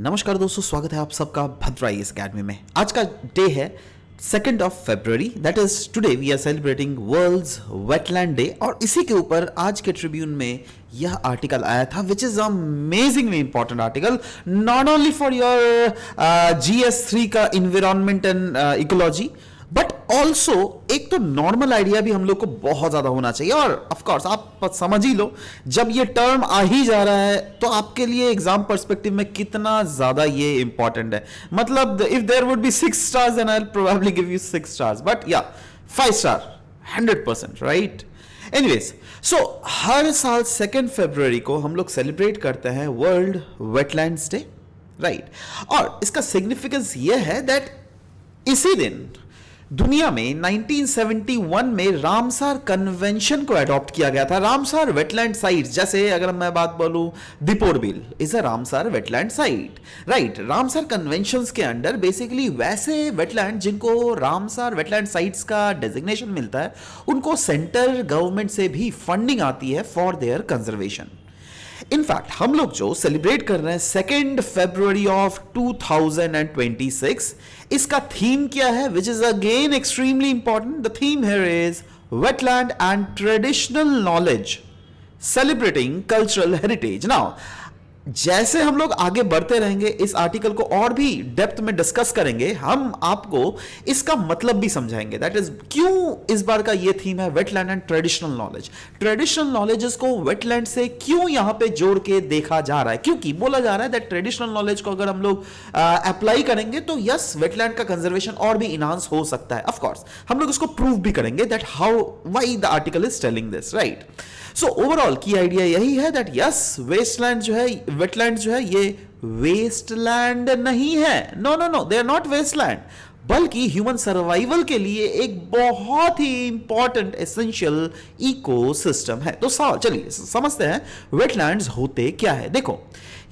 नमस्कार दोस्तों, स्वागत है आप सबका भद्राई इस अकेडमी में। आज का डे है 2nd of February, that is today we are celebrating world's wetland day. और इसी के ऊपर आज के ट्रिब्यून में यह आर्टिकल आया था, which is amazingly important article, not only for your GS3 का environment and ecology, but also एक तो नॉर्मल आइडिया भी हम लोग को बहुत ज्यादा होना चाहिए। और ऑफ कोर्स आप समझ ही लो, जब ये टर्म आ ही जा रहा है तो आपके लिए एग्जाम पर्सपेक्टिव में कितना ज्यादा ये इंपॉर्टेंट है। मतलब if there would be 6 stars then I'll probably give you 6 stars, but yeah 5 star 100%, right. Anyways, सो हर साल 2nd February को हम लोग सेलिब्रेट करते हैं वर्ल्ड वेटलैंड्स डे, राइट। और इसका सिग्निफिकेंस ये है दैट इसी दिन दुनिया में 1971 में रामसार कन्वेंशन को अडॉप्ट किया गया था। रामसार वेटलैंड साइट, जैसे अगर मैं बात बोलूं, Deepor bill is a Ramsar wetland site, right. Ramsar conventions के अंडर बेसिकली वैसे वेटलैंड जिनको रामसार वेटलैंड साइट्स का डेजिग्नेशन मिलता है, उनको सेंट्रल गवर्नमेंट से भी फंडिंग आती है फॉर देयर कंजर्वेशन। इनफैक्ट हम लोग जो सेलिब्रेट कर रहे हैं 2nd February of 2026, इसका थीम क्या है, which is again extremely important. The theme here is wetland and traditional knowledge celebrating cultural heritage. Now जैसे हम लोग आगे बढ़ते रहेंगे, इस आर्टिकल को और भी डेप्थ में डिस्कस करेंगे, हम आपको इसका मतलब भी समझाएंगे। दैट इज क्यों इस बार का ये थीम है wetland and traditional knowledge. Traditional knowledges को वेटलैंड से क्यों यहां पे जोड़ के देखा जा रहा है, क्योंकि बोला जा रहा है दैट ट्रेडिशनल नॉलेज को अगर हम लोग अप्लाई करेंगे तो यस, वेटलैंड का कंजर्वेशन और भी इनहांस हो सकता है। ऑफ कोर्स हम लोग इसको प्रूव भी करेंगे that how why the article is telling this, right. So overall की आइडिया यही है दैट यस, वेस्टलैंड जो है, वेटलैंड जो है, ये वेस्टलैंड नहीं है। No no no, they are not wasteland, बल्कि ह्यूमन सर्वाइवल के लिए एक बहुत ही इंपॉर्टेंट एसेंशियल इकोसिस्टम है। तो चलिए समझते हैं वेटलैंड्स होते क्या है। देखो,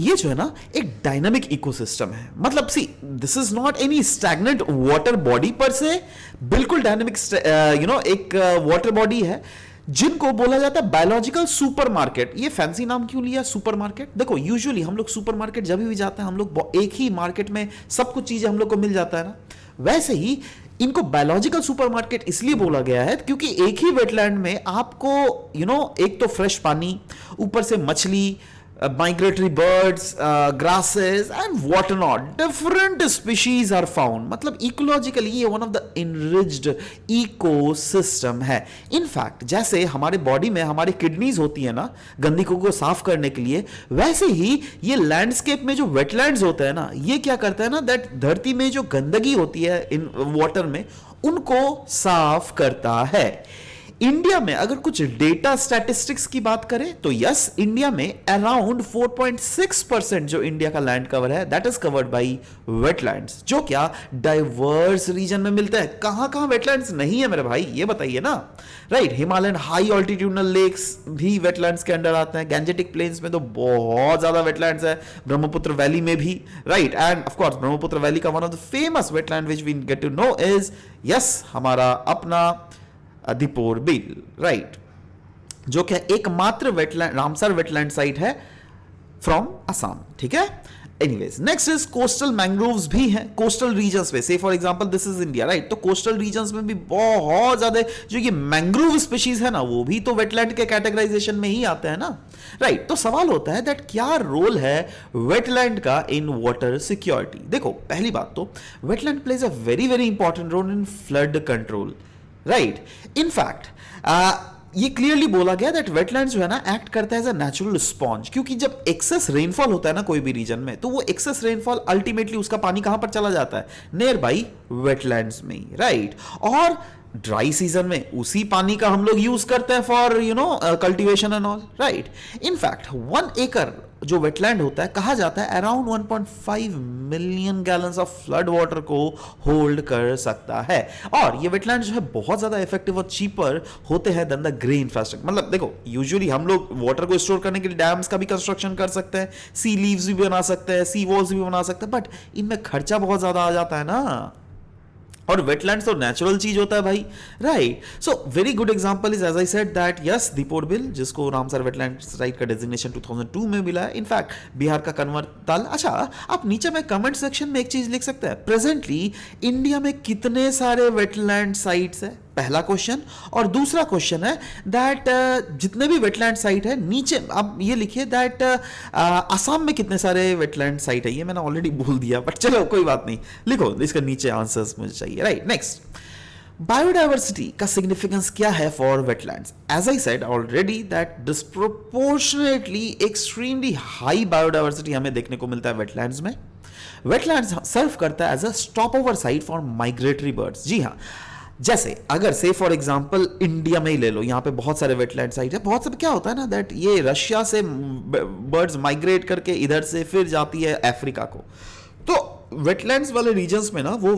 ये जो है ना एक डायनामिक इकोसिस्टम है। मतलब see, this is not any stagnant water body per se, बिल्कुल डायनामिक एक वाटर बॉडी है जिनको बोला जाता है बायोलॉजिकल सुपरमार्केट। ये फैंसी नाम क्यों लिया सुपरमार्केट? देखो, यूजुअली हम लोग सुपरमार्केट जब भी जाते हैं, हम लोग एक ही मार्केट में सब कुछ चीजें हम लोग को मिल जाता है ना। वैसे ही इनको बायोलॉजिकल सुपरमार्केट इसलिए बोला गया है क्योंकि एक ही वेटलैंड में आपको एक तो फ्रेश पानी, ऊपर से मछली, migratory birds, grasses and whatnot, different species are found। मतलब इकोलॉजिकली ये one of the enriched ecosystem है। इनफैक्ट जैसे हमारे बॉडी में हमारे किडनीज होती है ना गंदगी को साफ करने के लिए, वैसे ही ये लैंडस्केप में जो वेटलैंड्स होते हैं ना, ये क्या करता है ना दैट धरती में जो गंदगी होती है इन वाटर में, उनको साफ करता है। इंडिया में अगर कुछ डेटा स्टैटिस्टिक्स की बात करें तो यस, इंडिया में अराउंड 4.6% जो इंडिया का लैंड कवर है that is covered by wetlands, जो क्या डाइवर्स रीजन में मिलता है। कहां कहां वेटलैंड्स नहीं है मेरे भाई, ये बताइए ना, right. Himalayan high altitudinal lakes भी वेटलैंड्स के अंडर आते हैं। गैंजेटिक प्लेन्स में तो बहुत ज्यादा वेटलैंड्स है, ब्रह्मपुत्र वैली में भी, right. And of course Brahmaputra valley का one of the famous wetland which we get to know is yes, हमारा अपना दीपोर बिल, राइट, जो कि एकमात्र वेटलैंड, रामसर वेटलैंड साइट है फ्रॉम असम, ठीक है। Anyways, next is coastal mangroves भी हैं कोस्टल रीजन्स में। Say for example this is India, right. तो कोस्टल रीजन्स में भी बहुत ज्यादा जो ये मैंग्रोव स्पीशीज है ना, वो भी तो वेटलैंड के कैटेगराइजेशन में ही आते हैं ना, राइट। तो सवाल होता है दैट क्या रोल है वेटलैंड का इन वाटर सिक्योरिटी। देखो, पहली बात तो wetland plays a very very important role in flood control, right. In fact ये क्लियरली बोला गया दैट वेटलैंड जो है ना एक्ट करता है एज अ नेचुरल स्पॉन्ज, क्योंकि जब एक्सेस रेनफॉल होता है ना कोई भी रीजन में, तो वो एक्सेस रेनफॉल अल्टीमेटली उसका पानी कहां पर चला जाता है, नियर बाई वेटलैंड्स में, राइट। और ड्राई सीजन में उसी पानी का हम लोग यूज करते हैं for cultivation and all, right. In fact 1 एकड़ जो वेटलैंड होता है, कहा जाता है around 1.5 million gallons of flood water को होल्ड कर सकता है। और ये वेटलैंड जो है बहुत ज्यादा इफेक्टिव और चीपर होते हैं देन द ग्रे इंफ्रास्ट्रक्चर। मतलब देखो, यूजुअली हम लोग वाटर को स्टोर करने के लिए डैम्स का भी कंस्ट्रक्शन कर सकते हैं, सी लीव्स भी बना सकते हैं, सी वॉल्स भी बना सकते हैं, बट इनमें खर्चा बहुत ज्यादा आ जाता है ना। और वेटलैंड्स तो नेचुरल चीज होता है भाई, right. So very good example is as I said that yes Deepor Beel, जिसको रामसर वेटलैंड्स राइट का डेजिग्नेशन 2002 में मिला है, इनफैक्ट बिहार का कन्वर ताल। अच्छा, आप नीचे में कमेंट सेक्शन में एक चीज लिख सकते हैं, प्रेजेंटली इंडिया में कितने सारे वेटलैंड साइट्स है, पहला क्वेश्चन। और दूसरा क्वेश्चन है दैट जितने भी वेटलैंड साइट है नीचे आप ये लिखिए दैट असम में कितने सारे वेटलैंड साइट है, ये मैंने ऑलरेडी बोल दिया बट चलो कोई बात नहीं, लिखो इसका नीचे आंसर्स मुझे चाहिए, राइट। नेक्स्ट, बायोडाइवर्सिटी का सिग्निफिकेंस क्या है for wetlands? As I said already that disproportionately extremely high biodiversity हमें देखने को मिलता है वेटलैंड्स में। वेटलैंड्स सर्व करता है as a stopover site for migratory birds. जी हाँ, जैसे अगर से फॉर एग्जांपल इंडिया में ही ले लो, यहां पे बहुत सारे वेटलैंड साइट है, बहुत सारे क्या होता है ना दैट ये रशिया से बर्ड्स माइग्रेट करके इधर से फिर जाती है अफ्रीका को, तो वेटलैंड्स वाले रीजन्स में ना वो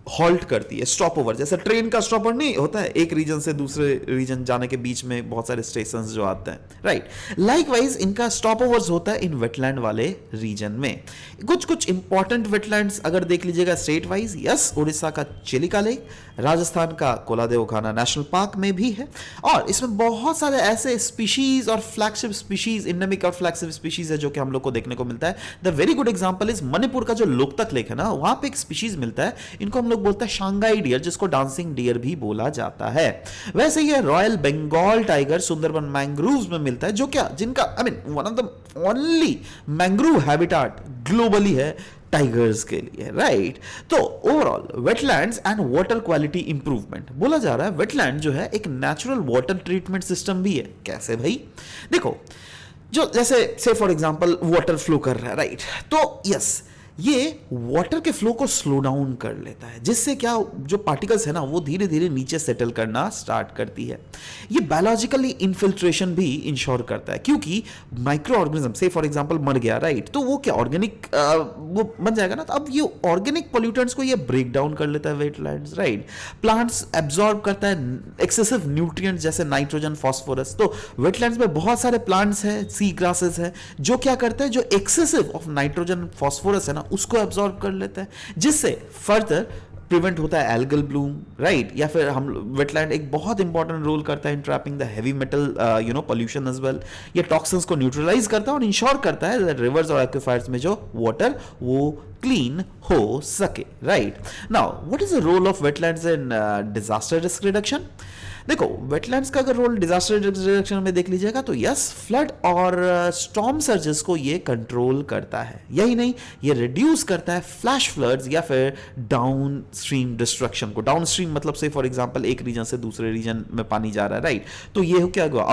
हॉल्ट करती है, स्टॉप ओवर, जैसे ट्रेन का स्टॉप ओवर नहीं होता है एक रीजन से दूसरे रीजन जाने के बीच में बहुत सारे स्टेशंस जो आते हैं, राइट। लाइकवाइज इनका स्टॉप ओवर्स होता है इन वेटलैंड वाले रीजन में। कुछ कुछ इंपॉर्टेंट वेटलैंड्स अगर देख लीजिएगा स्टेट वाइज, यस उड़ीसा का चिलिका लेक, राजस्थान का कोलादेव खाना नेशनल पार्क में भी है, और इसमें बहुत सारे ऐसे स्पीशीज और फ्लैगशिप स्पीशीज, इंडेमिक और फ्लैगशिप स्पीशीज है जो कि हम लोग को देखने को मिलता है। The very good example is Manipur का जो लोकतक लेक है ना, वहां पे एक स्पीशीज मिलता है, इनको हम लोग बोलते हैं शांघाई डियर, जिसको डांसिंग डियर भी बोला जाता है। वैसे ही royal Bengal tiger Sundarban mangroves में मिलता है, जो क्या जिनका I mean one of the only mangrove habitat globally है टाइगर्स के लिए, राइट। तो overall wetlands and water quality improvement बोला जा रहा है, वेटलैंड जो है एक नेचुरल वाटर ट्रीटमेंट सिस्टम भी है। कैसे भाई? देखो, जो जैसे से फॉर एग्जांपल वाटर फ्लो कर रहा है, राइट, तो यस ये वाटर के फ्लो को स्लो डाउन कर लेता है, जिससे क्या जो पार्टिकल्स है ना वो धीरे धीरे नीचे सेटल करना स्टार्ट करती है। ये बायोलॉजिकली इन्फिल्ट्रेशन भी इंश्योर करता है, क्योंकि माइक्रो ऑर्गेनिज्म से फॉर एग्जांपल मर गया, राइट, तो वो क्या ऑर्गेनिक वो बन जाएगा ना, तो अब ये ऑर्गेनिक पोल्यूटेंट्स को ये ब्रेक डाउन कर लेता है वेटलैंड्स, राइट। प्लांट्स एब्जॉर्ब करता है एक्सेसिव न्यूट्रिएंट्स जैसे नाइट्रोजन, फास्फोरस। तो वेटलैंड्स में बहुत सारे प्लांट्स हैं, सी ग्रासेस हैं, जो क्या करते हैं, जो एक्सेसिव ऑफ नाइट्रोजन फास्फोरस है ना उसको एब्जॉर्ब कर लेता है, जिससे फर्दर प्रिवेंट होता है एल्गल ब्लूम, राइट। या फिर हम वेटलैंड एक बहुत इंपॉर्टेंट रोल करता है in trapping the heavy metal pollution as well. ये टॉक्सिन्स को न्यूट्रलाइज करता है और इंश्योर करता है दैट रिवर्स और एक्विफायर्स में जो वाटर वो क्लीन हो सके, right. Now what is the role of wetlands in disaster risk reduction? देखो, वेटलैंड्स का अगर रोल डिजास्टर रिडक्शन में देख लीजिएगा तो यस फ्लड और स्टॉर्म सर्जेस को ये कंट्रोल करता है। यही नहीं, ये रिड्यूस करता है फ्लैश फ्लड्स या फिर डाउन स्ट्रीम डिस्ट्रक्शन को। डाउन स्ट्रीम मतलब से फॉर एग्जांपल एक रीजन से दूसरे रीजन में पानी जा रहा है, राइट, तो ये क्या होगा,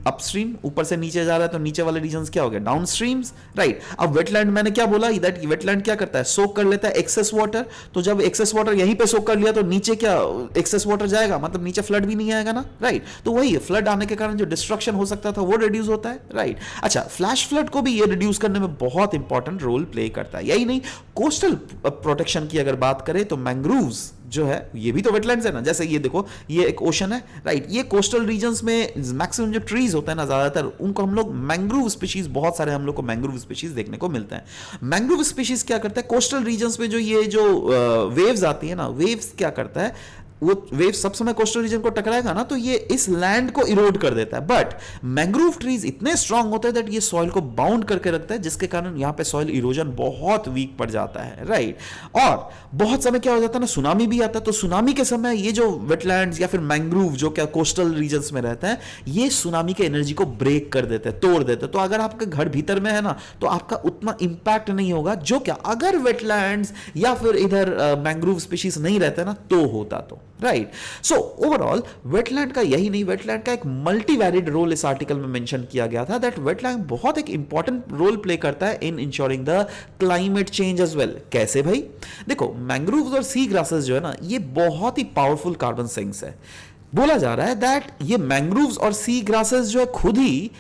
अपस्ट्रीम ऊपर से नीचे जा रहा है, तो नीचे वाले रीजन क्या हो गया, डाउन स्ट्रीम्स, राइट। अब वेटलैंड मैंने क्या बोला दैट वेटलैंड क्या करता है, सोक कर लेता है एक्सेस वाटर, तो जब एक्सेस वाटर यहीं पे सोक कर लिया तो नीचे क्या एक्सेस वाटर जाएगा, मतलब नीचे फ्लड भी नहीं आएगा ना, राइट। तो वही फ्लड आने के कारण जो डिस्ट्रक्शन हो सकता था वो रिड्यूस होता है, राइट। अच्छा, फ्लैश फ्लड को भी ये रिड्यूस करने में बहुत इंपॉर्टेंट रोल प्ले करता है। यही नहीं, कोस्टल प्रोटेक्शन की अगर बात करें तो मैंग्रोव्स जो है ये भी तो वेटलैंड्स है ना। जैसे ये देखो, ये एक ओशन है, राइट, ये कोस्टल रीजन्स में मैक्सिमम जो ट्रीज होता है ना ज्यादातर उनको हम लोग मैंग्रोव स्पीशीज, बहुत सारे हम लोग को मैंग्रोव स्पीशीज देखने को मिलते हैं। मैंग्रोव स्पीशीज क्या करता है, कोस्टल रीजन्स में जो ये जो वेव्स आती है ना, वेव्स क्या करता है, वो वेव सब समय कोस्टल रीजन को टकराएगा ना, तो ये इस लैंड को इरोड कर देता है। बट मैंग्रोव ट्रीज इतने स्ट्रांग होते हैं दैट ये सॉइल को बाउंड करके रखता है, जिसके कारण यहां पे सॉइल इरोजन बहुत वीक पड़ जाता है, राइट। और बहुत समय क्या हो जाता है ना, सुनामी भी आता है, तो सुनामी के समय ये जो वेटलैंड्स या फिर मैंग्रोव जो क्या कोस्टल रीजन्स में रहता है, ये सुनामी के एनर्जी को ब्रेक कर देते हैं, तोड़ देते हैं। तो अगर आपका घर भीतर में है ना, तो आपका उतना इंपैक्ट नहीं होगा, जो क्या अगर वेटलैंड्स या फिर इधर मैंग्रोव स्पीशीज नहीं रहते ना तो होता, तो राइट। सो ओवरऑल वेटलैंड का यही नहीं, वेटलैंड का एक मल्टीवैरिड रोल इस आर्टिकल में मेंशन किया गया था दैट वेटलैंड बहुत एक इंपॉर्टेंट रोल प्ले करता है in ensuring the climate change as well. कैसे भाई? देखो, मैंग्रोव्स और सी ग्रासेस जो है ना, ये बहुत ही पावरफुल कार्बन सिंक्स है। बोला जा रहा है दैट ये मैंग्रोव्स और सी ग्रासेस जो है खुद ही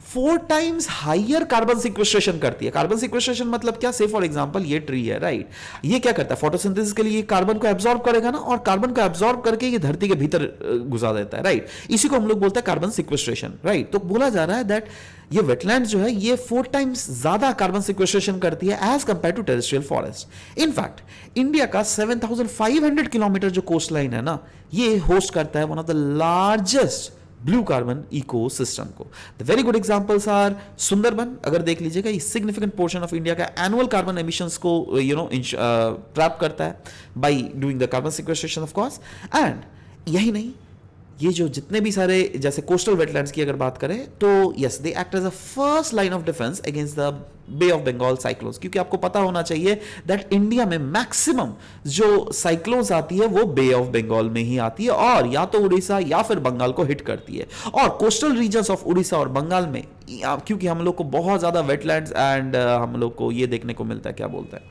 4 टाइम्स हाइयर कार्बन सिक्वेस्ट्रेशन करती है। कार्बन सिक्वेस्ट्रेशन मतलब क्या, से फॉर एग्जांपल ये ट्री है, राइट, ये क्या करता है, फोटोसिंथेसिस के लिए कार्बन को एब्जॉर्ब करेगा ना, और कार्बन को एब्जॉर्ब करके ये धरती के भीतर घुसा देता है, राइट। इसी को हम लोग बोलते हैं कार्बन सिक्वेस्ट्रेशन, राइट। तो बोला जा रहा है दैट ये वेटलैंड जो है ये 4 टाइम्स ज्यादा कार्बन सिक्वेस्ट्रेशन करती है as compare to terrestrial forest. In fact India का 7,500 किलोमीटर जो कोस्ट लाइन है ना, ये होस्ट करता है one of the largest blue carbon ecosystem को। The very good examples are Sundarban, अगर देख लीजिएगा ये सिग्निफिकेंट पोर्शन ऑफ इंडिया का एनुअल कार्बन एमिशंस को ट्रैप करता है by doing the carbon sequestration of course. And यही नहीं, ये जो जितने भी सारे जैसे कोस्टल वेटलैंड्स की अगर बात करें तो yes they act as a first line of defence against the bay of Bengal cyclones, क्योंकि आपको पता होना चाहिए दैट इंडिया में मैक्सिमम जो साइक्लोन्स आती है वो बे ऑफ बंगाल में ही आती है और या तो उड़ीसा या फिर बंगाल को हिट करती है। और कोस्टल रीजन्स ऑफ उड़ीसा और बंगाल में क्योंकि हम लोग को बहुत ज्यादा वेटलैंड्स एंड हम लोग को ये देखने को मिलता है क्या बोलता है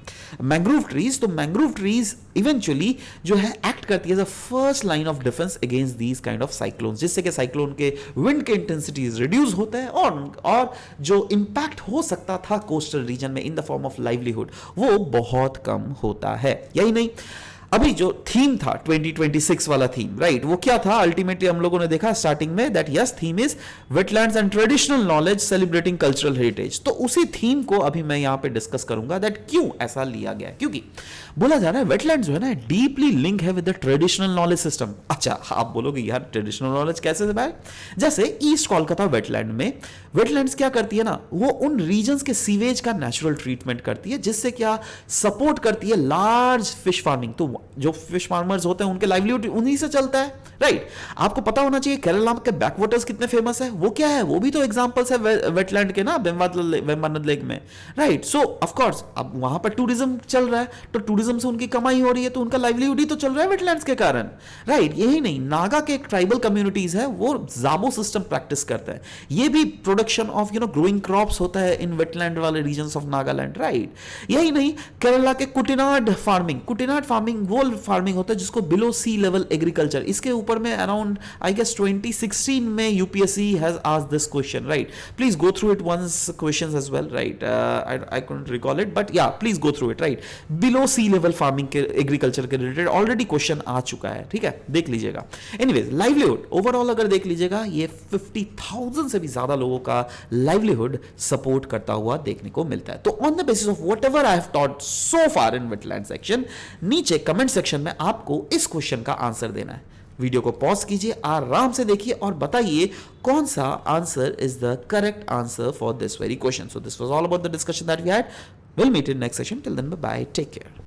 मैंग्रोव ट्रीज, तो मैंग्रोव ट्रीज इवेंचुअली जो है एक्ट करती है as a first line of defence against these kind of cyclones, जिससे कि साइक्लोन के विंड के इंटेंसिटीज रिड्यूस होते हैं और जो इंपैक्ट हो सकता था कोस्टल रीजन में in the form of livelihood वो बहुत कम होता है। यही नहीं, अभी जो थीम था 2026 वाला थीम, राइट, वो क्या था अल्टीमेटली हम लोगों ने देखा स्टार्टिंग में that yes theme is wetlands and traditional knowledge celebrating cultural heritage. तो उसी थीम को अभी मैं यहां पे डिस्कस करूंगा दैट क्यों ऐसा लिया गया, क्योंकि बोला जा रहा है वेटलैंड्स जो है ना डीपली लिंक है with the traditional knowledge system. अच्छा, आप बोलोगे यार ट्रेडिशनल नॉलेज कैसे भाई? जैसे ईस्ट कोलकाता वेटलैंड में वेटलैंड्स क्या करती है ना, वो उन रीजन्स के सीवेज का नेचुरल ट्रीटमेंट करती है, जिससे क्या सपोर्ट करती है लार्ज फिश फार्मिंग। तो जो फिश फार्मर्स होते हैं उनके लाइवलीहुड उन्हीं से चलता है, राइट। आपको पता होना चाहिए केरला के बैकवाटर्स कितने फेमस है, वो क्या है, वो भी तो एग्जांपल्स है वेटलैंड के ना, वेम्बानद लेक में, राइट। सो ऑफ कोर्स अब वहां पर टूरिज्म चल रहा है, तो टूरिज्म से उनकी कमाई हो रही है, तो उनका लाइवलीहुड ही तो चल रहा है वेटलैंड्स के कारण, राइट। यही नहीं, नागा के ट्राइबल कम्युनिटीज है वो जाबो सिस्टम प्रैक्टिस करते हैं, ये भी प्रोडक्शन ऑफ ग्रोइंग क्रॉप्स होता है इन वेटलैंड वाले रीजन्स ऑफ नागालैंड, राइट। यही नहीं, केरला के कुटिनाड फार्मिंग वो फार्मिंग होता है जिसको बिलो सी लेवल एग्रीकल्चर, इसके ऊपर में अराउंड आई गेस 2016 में UPSC has asked this question, right. Please go through it once questions as well, right. I can't recall it but yeah please go through it, right. Below sea level farming के agriculture के related already question आ चुका है, ठीक है, देख लीजिएगा। Anyways livelihood overall अगर देख लीजिएगा ये 50,000 से भी ज्यादा लोगों का लाइवलीहुड सपोर्ट करता हुआ देखने को मिलता है। तो on the basis of whatever I have taught so far in wetland section, नीचे कमेंट सेक्शन में आपको इस क्वेश्चन का आंसर देना है। वीडियो को पॉज कीजिए, आराम से देखिए और बताइए कौन सा answer is the correct answer for this very question. So this was all about the discussion that we had. We'll meet in next session. Till then, bye bye. Take care.